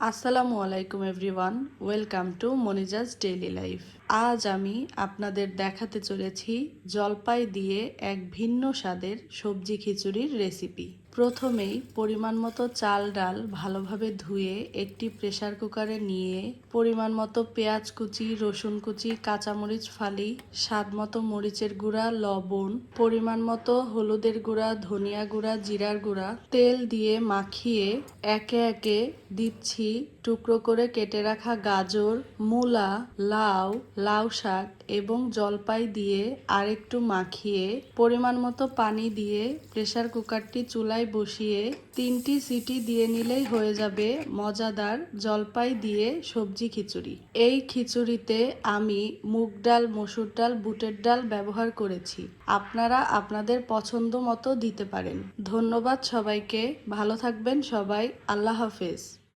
আসসালামু আলাইকুম everyone, welcome to Moniza's daily life. আজ আমি আপনাদের দেখাতে চলেছি জলপাই দিয়ে এক ভিন্ন স্বাদের সবজি খিচুড়ির রেসিপি। প্রথমেই পরিমাণ মতো চাল ডাল ভালোভাবে ধুয়ে একটি প্রেসার কুকারে নিয়ে পরিমাণ মতো পেঁয়াজ কুচি, রসুন কুচি, কাঁচামরিচ ফালি, স্বাদ মতো মরিচের গুঁড়া, লবণ, পরিমাণ মতো হলুদের গুঁড়া, ধনিয়া গুঁড়া, জিরার গুঁড়া, তেল দিয়ে মাখিয়ে একে একে দিচ্ছি টুকরো করে কেটে রাখা গাজর, মূলা, লাউ, লাউ শাক এবং জলপাই দিয়ে আরেকটু মাখিয়ে পরিমাণ মতো পানি দিয়ে প্রেসার কুকারটি চুলায় বসিয়ে 3টি সিটি দিয়ে নিলেই হয়ে যাবে মজাদার জলপাই দিয়ে সবজি খিচুড়ি। এই খিচুড়িতে আমি মুগ ডাল, মসুর ডাল, বুটের ডাল ব্যবহার করেছি। আপনারা আপনাদের পছন্দ মতো দিতে পারেন। ধন্যবাদ সবাইকে, ভালো থাকবেন সবাই, আল্লাহ হাফেজ।